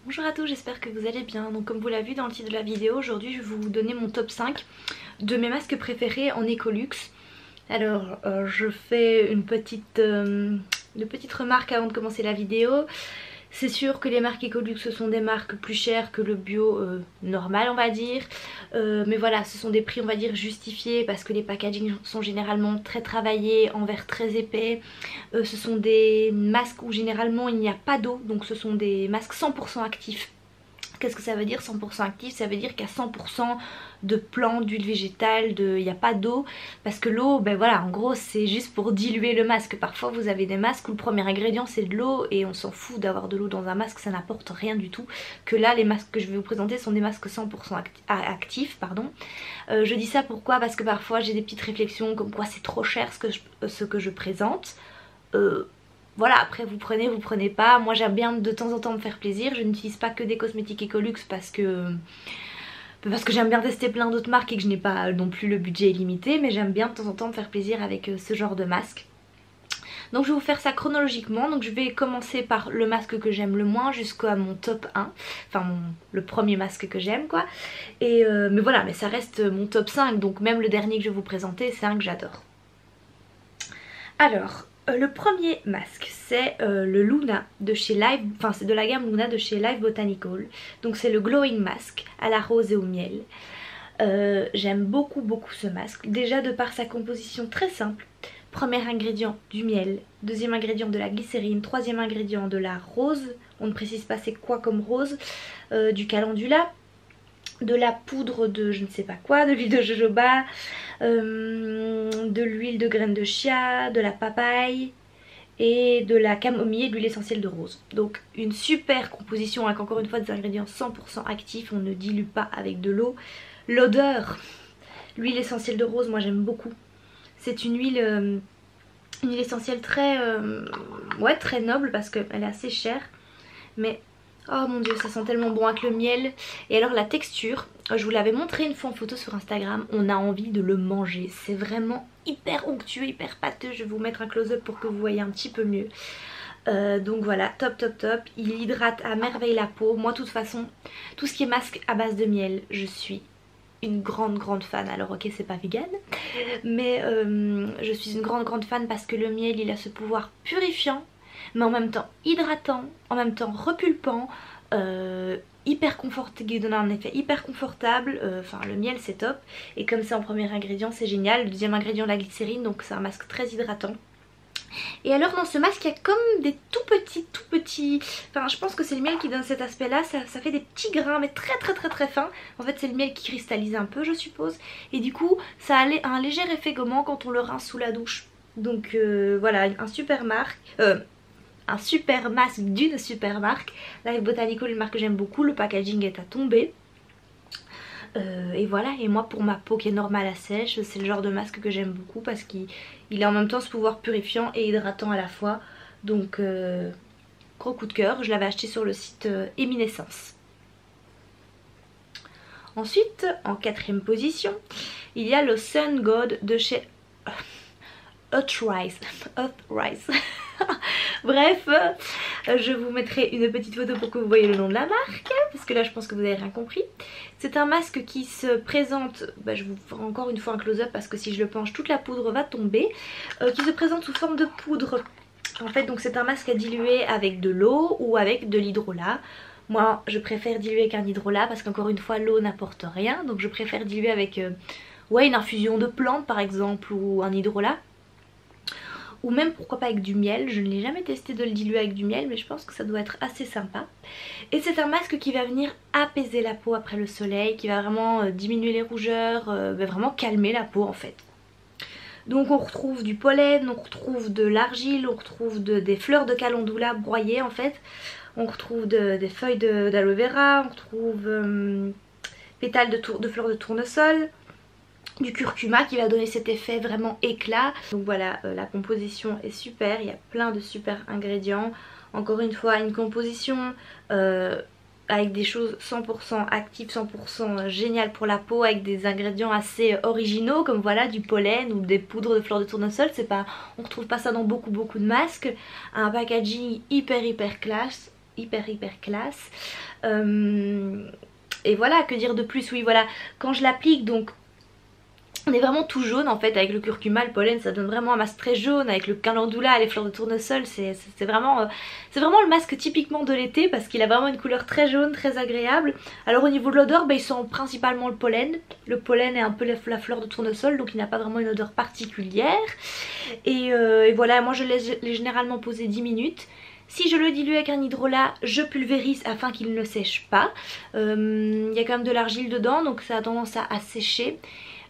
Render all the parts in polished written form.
Bonjour à tous, j'espère que vous allez bien. Donc comme vous l'avez vu dans le titre de la vidéo, aujourd'hui je vais vous donner mon top 5 de mes masques préférés en Ecolux. Alors je fais une petite remarque avant de commencer la vidéo. C'est sûr que les marques Ecolux ce sont des marques plus chères que le bio normal on va dire. Mais voilà, ce sont des prix on va dire justifiés parce que les packagings sont généralement très travaillés, en verre très épais. Ce sont des masques où généralement il n'y a pas d'eau, donc ce sont des masques 100% actifs. Qu'est-ce que ça veut dire 100% actif? Ça veut dire qu'à 100% de plants, d'huile végétale, il n'y a pas d'eau. Parce que l'eau, ben voilà, en gros c'est juste pour diluer le masque. Parfois vous avez des masques où le premier ingrédient c'est de l'eau et on s'en fout d'avoir de l'eau dans un masque, ça n'apporte rien du tout. Que là les masques que je vais vous présenter sont des masques 100% actifs, pardon. Je dis ça pourquoi? Parce que parfois j'ai des petites réflexions comme quoi c'est trop cher ce que je présente. Voilà, après vous prenez pas. Moi j'aime bien de temps en temps me faire plaisir. Je n'utilise pas que des cosmétiques Ecolux parce que j'aime bien tester plein d'autres marques et que je n'ai pas non plus le budget illimité. Mais j'aime bien de temps en temps me faire plaisir avec ce genre de masque. Donc je vais vous faire ça chronologiquement. Donc je vais commencer par le masque que j'aime le moins jusqu'à mon top 1. Enfin le premier masque que j'aime quoi. Mais voilà, mais ça reste mon top 5. Donc même le dernier que je vais vous présenter c'est un que j'adore. Alors... le premier masque c'est le Luna de chez Live, enfin c'est de la gamme Luna de chez Live Botanical. Donc c'est le glowing mask à la rose et au miel. J'aime beaucoup ce masque, déjà de par sa composition très simple. Premier ingrédient du miel, deuxième ingrédient de la glycérine, troisième ingrédient de la rose, on ne précise pas c'est quoi comme rose, du calendula, de la poudre de je ne sais pas quoi, de l'huile de jojoba, de l'huile de graines de chia, de la papaye et de la camomille et de l'huile essentielle de rose. Donc une super composition avec encore une fois des ingrédients 100% actifs, on ne dilue pas avec de l'eau. L'odeur, l'huile essentielle de rose moi j'aime beaucoup. C'est une huile essentielle très, ouais, très noble parce qu'elle est assez chère. Mais oh mon dieu ça sent tellement bon avec le miel. Et alors la texture, je vous l'avais montré une fois en photo sur Instagram, on a envie de le manger. C'est vraiment hyper onctueux, hyper pâteux. Je vais vous mettre un close-up pour que vous voyez un petit peu mieux. Donc voilà, top. Il hydrate à merveille la peau. Moi de toute façon, tout ce qui est masque à base de miel, je suis une grande fan. Alors ok c'est pas vegan, mais je suis une grande fan parce que le miel il a ce pouvoir purifiant, mais en même temps hydratant, en même temps repulpant, hyper confortable, qui donne un effet hyper confortable. Enfin le miel c'est top. Et comme c'est en premier ingrédient c'est génial. Le deuxième ingrédient la glycérine, donc c'est un masque très hydratant. Et alors dans ce masque il y a comme des tout petits, enfin je pense que c'est le miel qui donne cet aspect là, ça fait des petits grains mais très fins. En fait c'est le miel qui cristallise un peu je suppose. Et du coup ça a un léger effet gommant quand on le rince sous la douche. Donc voilà, un super masque d'une super marque. Live Botanical, une marque que j'aime beaucoup, le packaging est à tomber. Et voilà, et moi pour ma peau qui est normale à sèche, c'est le genre de masque que j'aime beaucoup parce qu'il a en même temps ce pouvoir purifiant et hydratant à la fois. Donc gros coup de cœur, je l'avais acheté sur le site Eminescence. Ensuite, en quatrième position, il y a le Sun God de chez Earthrise. Bref, je vous mettrai une petite photo pour que vous voyez le nom de la marque, parce que là je pense que vous avez rien compris. C'est un masque qui se présente, je vous ferai encore une fois un close-up parce que si je le penche toute la poudre va tomber, qui se présente sous forme de poudre. En fait donc c'est un masque à diluer avec de l'eau ou avec de l'hydrolat. Moi je préfère diluer avec un hydrolat parce qu'encore une fois l'eau n'apporte rien, donc je préfère diluer avec ouais, une infusion de plantes par exemple ou un hydrolat. Ou même pourquoi pas avec du miel, je ne l'ai jamais testé de le diluer avec du miel mais je pense que ça doit être assez sympa. Et c'est un masque qui va venir apaiser la peau après le soleil, qui va vraiment diminuer les rougeurs, vraiment calmer la peau en fait. Donc on retrouve du pollen, on retrouve de l'argile, on retrouve des fleurs de calendula broyées en fait. On retrouve des feuilles d'aloe vera, on retrouve pétales de fleurs de tournesol, du curcuma qui va donner cet effet vraiment éclat. Donc voilà, la composition est super, il y a plein de super ingrédients. Encore une fois une composition avec des choses 100% actives, 100% géniales pour la peau, avec des ingrédients assez originaux comme voilà du pollen ou des poudres de fleurs de tournesol. C'est pas, on retrouve pas ça dans beaucoup de masques. Un packaging hyper classe. hyper classe. Et voilà, que dire de plus? Oui voilà, quand je l'applique donc on est vraiment tout jaune en fait avec le curcuma, le pollen, ça donne vraiment un masque très jaune avec le calendula, les fleurs de tournesol, c'est vraiment, le masque typiquement de l'été parce qu'il a vraiment une couleur très jaune, très agréable. Alors au niveau de l'odeur, il sent principalement le pollen est un peu la fleur de tournesol donc il n'a pas vraiment une odeur particulière. Et voilà, moi je l'ai généralement posé 10 minutes. Si je le dilue avec un hydrolat, je pulvérise afin qu'il ne sèche pas. Il y a quand même de l'argile dedans donc ça a tendance à sécher.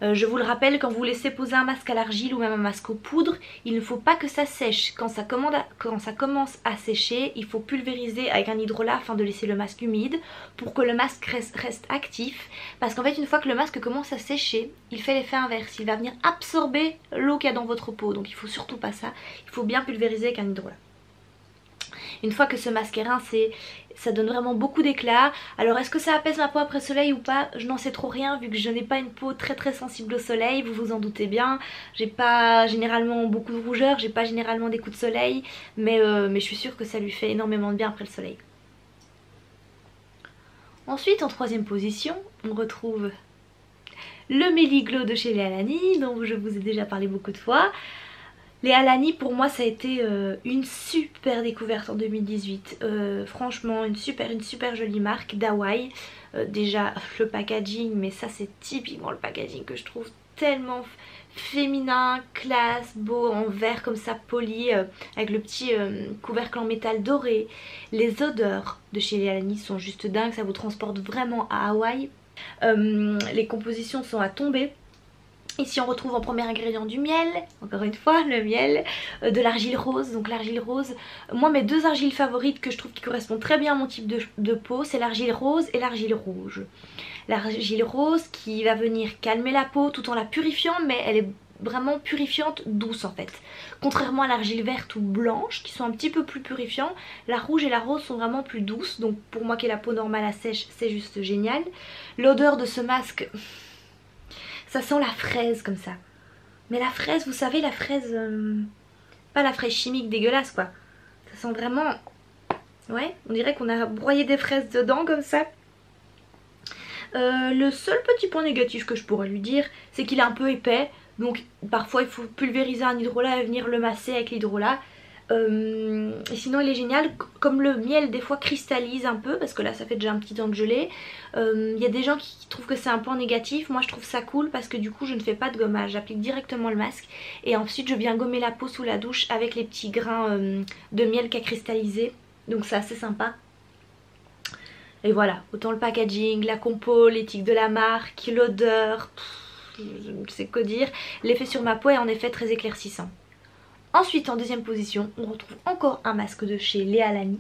Je vous le rappelle, quand vous laissez poser un masque à l'argile ou même un masque aux poudres, il ne faut pas que ça sèche. Quand ça commence à sécher, il faut pulvériser avec un hydrolat afin de laisser le masque humide pour que le masque reste actif. Parce qu'en fait, une fois que le masque commence à sécher, il fait l'effet inverse. Il va venir absorber l'eau qu'il y a dans votre peau. Donc il faut surtout pas ça. Il faut bien pulvériser avec un hydrolat. Une fois que ce masque est rincé, ça donne vraiment beaucoup d'éclat. Alors est-ce que ça apaise ma peau après soleil ou pas? Je n'en sais trop rien vu que je n'ai pas une peau très sensible au soleil, vous vous en doutez bien. J'ai pas généralement beaucoup de rougeur, j'ai pas généralement des coups de soleil, mais je suis sûre que ça lui fait énormément de bien après le soleil. Ensuite en troisième position, on retrouve le Meli Glow de chez Léa Lani, dont je vous ai déjà parlé beaucoup de fois. Léa Lani pour moi ça a été une super découverte en 2018, franchement une super jolie marque d'Hawaï. Déjà le packaging, mais ça c'est typiquement le packaging que je trouve tellement féminin, classe, beau, en verre comme ça poli, avec le petit couvercle en métal doré. Les odeurs de chez Léa Lani sont juste dingues, ça vous transporte vraiment à Hawaï. Les compositions sont à tomber. Ici on retrouve en premier ingrédient du miel, encore une fois le miel, de l'argile rose. Donc l'argile rose, moi mes deux argiles favorites que je trouve qui correspondent très bien à mon type de peau, c'est l'argile rose et l'argile rouge. L'argile rose qui va venir calmer la peau tout en la purifiant, mais elle est vraiment purifiante, douce en fait. Contrairement à l'argile verte ou blanche qui sont un petit peu plus purifiants, la rouge et la rose sont vraiment plus douces. Donc pour moi qui ai la peau normale à sèche, c'est juste génial. L'odeur de ce masque... ça sent la fraise comme ça. Mais la fraise, vous savez, la fraise... pas la fraise chimique dégueulasse quoi. Ça sent vraiment... ouais, on dirait qu'on a broyé des fraises dedans comme ça. Le seul petit point négatif que je pourrais lui dire, c'est qu'il est un peu épais. Donc parfois il faut pulvériser un hydrolat et venir le masser avec l'hydrolat. Et sinon il est génial, comme le miel des fois cristallise un peu parce que là ça fait déjà un petit temps que je l'ai. Il y a des gens qui trouvent que c'est un point négatif, moi je trouve ça cool parce que du coup je ne fais pas de gommage, j'applique directement le masque et ensuite je viens gommer la peau sous la douche avec les petits grains de miel qui a cristallisé, donc c'est assez sympa. Et voilà, autant le packaging, la compo, l'éthique de la marque, l'odeur, je ne sais que dire, l'effet sur ma peau est en effet très éclaircissant. Ensuite en deuxième position on retrouve encore un masque de chez Léa Lani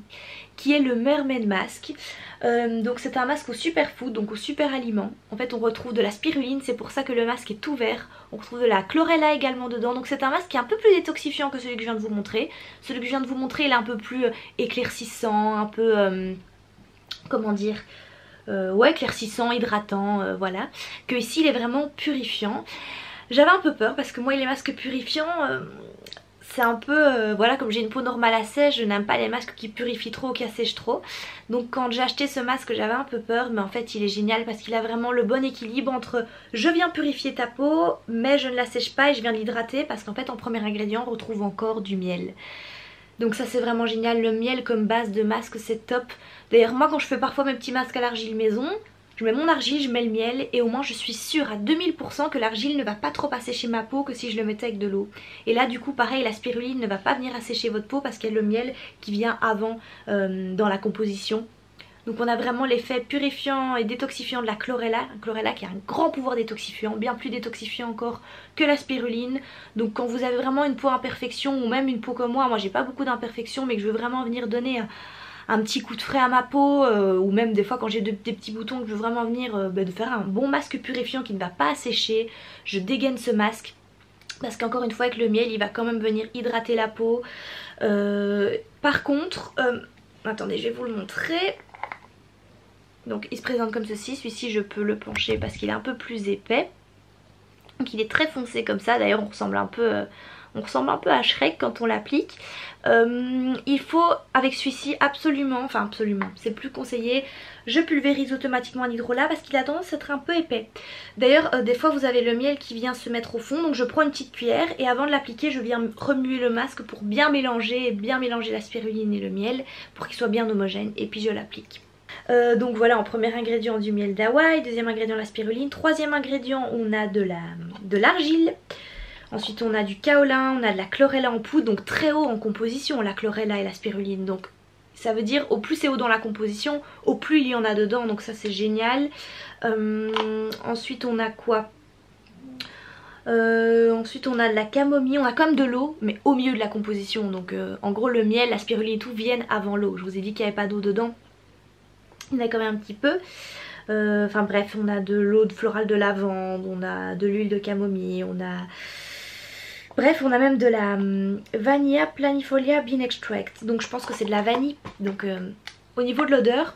qui est le Mermaid Mask. Donc c'est un masque au superfood, donc au super aliment. En fait on retrouve de la spiruline, c'est pour ça que le masque est tout vert. On retrouve de la chlorella également dedans. Donc c'est un masque qui est un peu plus détoxifiant que celui que je viens de vous montrer. Celui que je viens de vous montrer il est un peu plus éclaircissant, un peu... comment dire, ouais, éclaircissant, hydratant, voilà. Que ici il est vraiment purifiant. J'avais un peu peur parce que moi les masques purifiants... c'est un peu, voilà, comme j'ai une peau normale à sèche, je n'aime pas les masques qui purifient trop ou qui assèchent trop. Donc quand j'ai acheté ce masque j'avais un peu peur, mais en fait il est génial parce qu'il a vraiment le bon équilibre entre je viens purifier ta peau mais je ne la sèche pas et je viens l'hydrater, parce qu'en fait en premier ingrédient on retrouve encore du miel. Donc ça c'est vraiment génial, le miel comme base de masque c'est top. D'ailleurs moi quand je fais parfois mes petits masques à l'argile maison, je mets mon argile, je mets le miel et au moins je suis sûre à 2000% que l'argile ne va pas trop assécher ma peau que si je le mettais avec de l'eau. Et là du coup pareil, la spiruline ne va pas venir assécher votre peau parce qu'il y a le miel qui vient avant dans la composition. Donc on a vraiment l'effet purifiant et détoxifiant de la chlorella. La chlorella qui a un grand pouvoir détoxifiant, bien plus détoxifiant encore que la spiruline. Donc quand vous avez vraiment une peau imperfection ou même une peau comme moi j'ai pas beaucoup d'imperfections mais que je veux vraiment venir donner... un petit coup de frais à ma peau, ou même des fois quand j'ai des petits boutons que je veux vraiment venir de faire un bon masque purifiant qui ne va pas assécher, je dégaine ce masque parce qu'encore une fois avec le miel il va quand même venir hydrater la peau. Par contre, attendez je vais vous le montrer. Donc il se présente comme ceci, celui-ci je peux le pencher parce qu'il est un peu plus épais. Donc il est très foncé comme ça, d'ailleurs on ressemble un peu... On ressemble un peu à Shrek quand on l'applique. Il faut avec celui-ci absolument, c'est plus conseillé, je pulvérise automatiquement un hydrolat parce qu'il a tendance à être un peu épais. D'ailleurs des fois vous avez le miel qui vient se mettre au fond, donc je prends une petite cuillère et avant de l'appliquer je viens remuer le masque pour bien mélanger la spiruline et le miel pour qu'il soit bien homogène et puis je l'applique. Donc voilà, en premier ingrédient du miel d'Hawaï, deuxième ingrédient la spiruline, troisième ingrédient on a de l'argile. Ensuite on a du kaolin, on a de la chlorella en poudre, donc très haut en composition la chlorella et la spiruline. Donc ça veut dire au plus c'est haut dans la composition, au plus il y en a dedans, donc ça c'est génial. Ensuite on a quoi? Ensuite on a de la camomille, on a quand même de l'eau mais au milieu de la composition. Donc en gros le miel, la spiruline et tout viennent avant l'eau. Je vous ai dit qu'il n'y avait pas d'eau dedans, il y en a quand même un petit peu. Enfin bref, on a de l'eau florale de lavande, on a de l'huile de camomille, on a... Bref, on a même de la Vanilla Planifolia Bean Extract. Donc je pense que c'est de la vanille. Donc au niveau de l'odeur,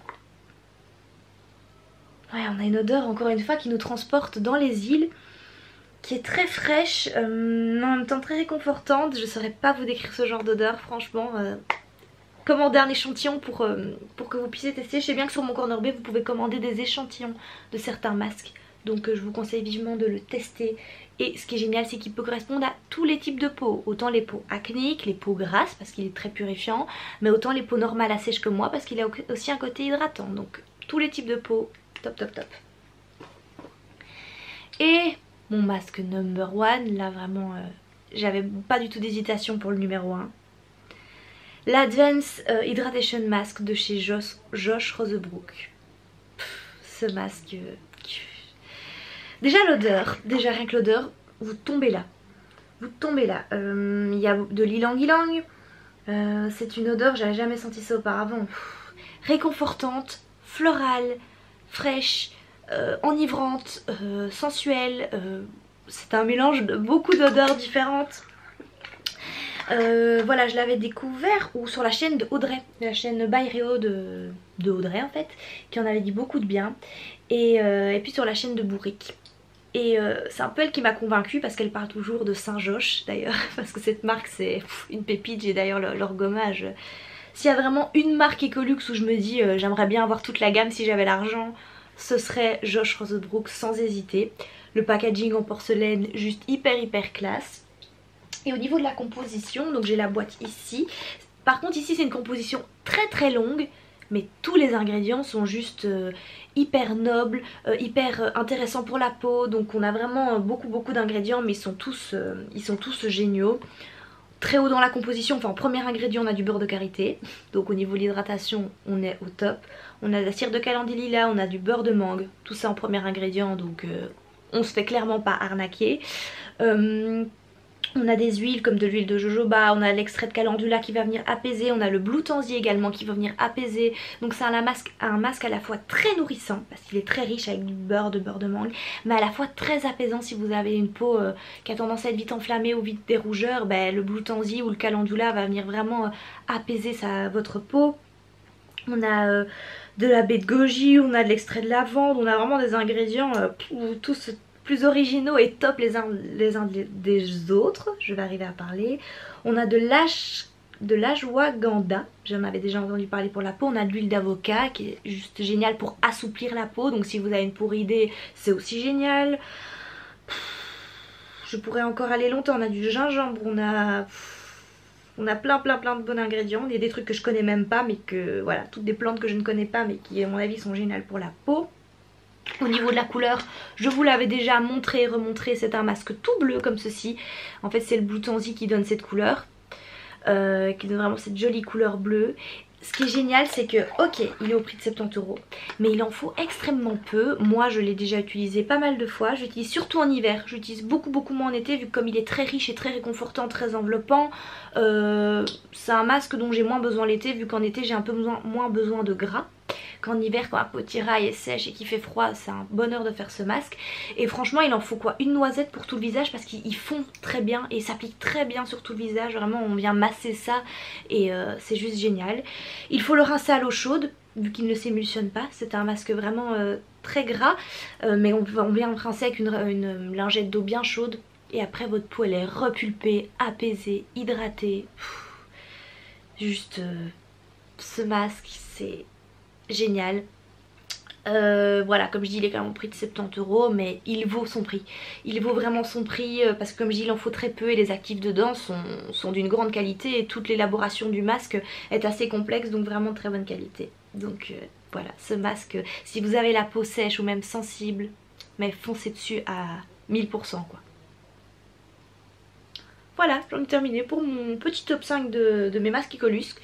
ouais, on a une odeur encore une fois qui nous transporte dans les îles, qui est très fraîche, mais en même temps très réconfortante. Je ne saurais pas vous décrire ce genre d'odeur, franchement. Commandez un échantillon pour que vous puissiez tester. Je sais bien que sur mon corner B vous pouvez commander des échantillons de certains masques. Donc je vous conseille vivement de le tester. Et ce qui est génial c'est qu'il peut correspondre à tous les types de peau. Autant les peaux acnéiques, les peaux grasses parce qu'il est très purifiant. Mais autant les peaux normales à sèche comme moi parce qu'il a aussi un côté hydratant. Donc tous les types de peau, top top top. Et mon masque number one, là vraiment j'avais pas du tout d'hésitation pour le numéro 1. L'Advanced Hydration Mask de chez Josh Rosebrook. Ce masque... Déjà l'odeur, déjà rien que l'odeur, vous tombez là. Vous tombez là. Il y a de l'ylang-ylang. C'est une odeur, j'avais jamais senti ça auparavant. Réconfortante, florale, fraîche, enivrante, sensuelle. C'est un mélange de beaucoup d'odeurs différentes. Voilà, je l'avais découvert ou sur la chaîne de Audrey, la chaîne By Réo de Audrey en fait, qui en avait dit beaucoup de bien. Et puis sur la chaîne de Bourrique. Et c'est un peu elle qui m'a convaincue parce qu'elle parle toujours de Saint-Joche d'ailleurs, parce que cette marque c'est une pépite. J'ai d'ailleurs leur gommage. S'il y a vraiment une marque Ecolux où je me dis j'aimerais bien avoir toute la gamme si j'avais l'argent, ce serait Josh Rosebrook sans hésiter. Le packaging en porcelaine juste hyper classe. Et au niveau de la composition, donc j'ai la boîte ici. Par contre ici c'est une composition très longue, mais tous les ingrédients sont juste hyper nobles, hyper intéressants pour la peau. Donc on a vraiment beaucoup d'ingrédients, mais ils sont tous géniaux. Très haut dans la composition, enfin en premier ingrédient on a du beurre de karité. Donc au niveau de l'hydratation on est au top. On a de la cire de calendula, on a du beurre de mangue. Tout ça en premier ingrédient, donc on se fait clairement pas arnaquer. On a des huiles comme de l'huile de jojoba, on a l'extrait de calendula qui va venir apaiser, on a le blue tansy également qui va venir apaiser. Donc c'est un masque à la fois très nourrissant parce qu'il est très riche avec du beurre de mangue, mais à la fois très apaisant si vous avez une peau qui a tendance à être vite enflammée ou vite des rougeurs. Ben, le blue tansy ou le calendula va venir vraiment apaiser votre peau. On a de la baie de goji, on a de l'extrait de lavande, on a vraiment des ingrédients tous plus originaux et top les uns des autres. Je vais arriver à parler. On a de l'ashwagandha, j'en avais déjà entendu parler pour la peau. On a de l'huile d'avocat qui est juste géniale pour assouplir la peau, donc si vous avez une peau ridée c'est aussi génial. Je pourrais encore aller longtemps. On a du gingembre, on a plein de bons ingrédients. Il y a des trucs que je connais même pas, mais que voilà, toutes des plantes que je ne connais pas mais qui à mon avis sont géniales pour la peau. Au niveau de la couleur, je vous l'avais déjà montré et remontré, c'est un masque tout bleu comme ceci. En fait c'est le Blue Tansy qui donne cette couleur, qui donne vraiment cette jolie couleur bleue. Ce qui est génial c'est que ok il est au prix de 70 €, mais il en faut extrêmement peu. Moi je l'ai déjà utilisé pas mal de fois, j'utilise surtout en hiver, j'utilise beaucoup moins en été vu que comme il est très riche et très réconfortant, très enveloppant. C'est un masque dont j'ai moins besoin l'été vu qu'en été j'ai un peu moins besoin de gras. Qu'en hiver quand la peau tiraille est sèche et qu'il fait froid c'est un bonheur de faire ce masque. Et franchement il en faut quoi, une noisette pour tout le visage parce qu'il fond très bien et s'applique très bien sur tout le visage. Vraiment on vient masser ça et c'est juste génial. Il faut le rincer à l'eau chaude vu qu'il ne s'émulsionne pas. C'est un masque vraiment très gras mais on vient le rincer avec une lingette d'eau bien chaude. et après votre peau elle est repulpée, apaisée, hydratée. Juste ce masque c'est génial. Voilà, comme je dis, il est quand même au prix de 70 €, mais il vaut son prix. Il vaut vraiment son prix parce que comme je dis, il en faut très peu et les actifs dedans sont d'une grande qualité et toute l'élaboration du masque est assez complexe, donc vraiment de très bonne qualité. Donc voilà, ce masque, si vous avez la peau sèche ou même sensible, mais foncez dessus à 1000% quoi. Voilà, j'en ai terminé pour mon petit top 5 de mes masques Ecolux.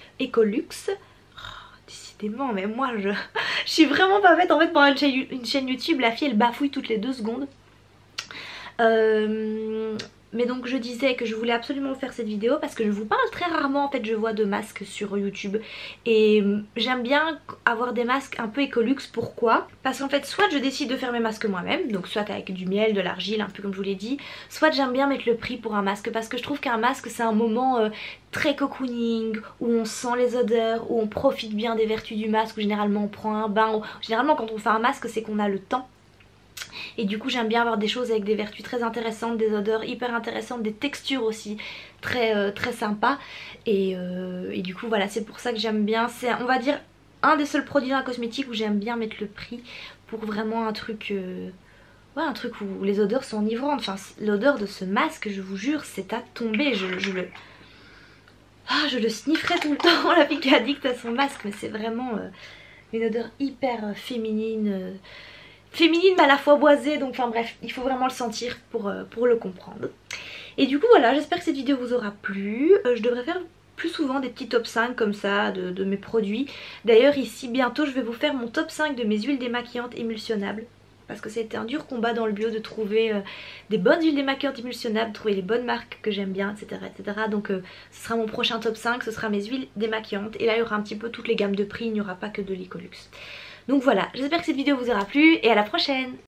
Décidément, mais moi je suis vraiment pas faite en fait pour une chaîne YouTube. La fille elle bafouille toutes les 2 secondes. Mais donc je disais que je voulais absolument vous faire cette vidéo parce que je vous parle très rarement en fait, je vois de masques sur YouTube. Et j'aime bien avoir des masques un peu Ecolux. Pourquoi? Parce qu'en fait soit je décide de faire mes masques moi-même, donc soit avec du miel, de l'argile, un peu comme je vous l'ai dit. Soit j'aime bien mettre le prix pour un masque parce que je trouve qu'un masque c'est un moment très cocooning, où on sent les odeurs, où on profite bien des vertus du masque, où généralement on prend un bain, où généralement quand on fait un masque c'est qu'on a le temps. Et du coup j'aime bien avoir des choses avec des vertus très intéressantes, des odeurs hyper intéressantes, des textures aussi très sympas. Et du coup voilà, c'est pour ça que j'aime bien. C'est on va dire un des seuls produits d'un cosmétique où j'aime bien mettre le prix pour vraiment un truc... ouais, un truc où les odeurs sont enivrantes. Enfin l'odeur de ce masque, je vous jure, c'est à tomber. Je le snifferai tout le temps, la fille qui est addict à son masque. Mais c'est vraiment une odeur hyper féminine. Féminine mais à la fois boisée, donc enfin bref, il faut vraiment le sentir pour le comprendre. Et du coup voilà, j'espère que cette vidéo vous aura plu. Je devrais faire plus souvent des petits top 5 comme ça de mes produits. D'ailleurs ici bientôt je vais vous faire mon top 5 de mes huiles démaquillantes émulsionnables. Parce que c'était un dur combat dans le bio de trouver des bonnes huiles démaquillantes émulsionnables, trouver les bonnes marques que j'aime bien, etc. etc. Donc ce sera mon prochain top 5, ce sera mes huiles démaquillantes. Et là il y aura un petit peu toutes les gammes de prix, il n'y aura pas que de l'Ecolux. Donc voilà, j'espère que cette vidéo vous aura plu et à la prochaine!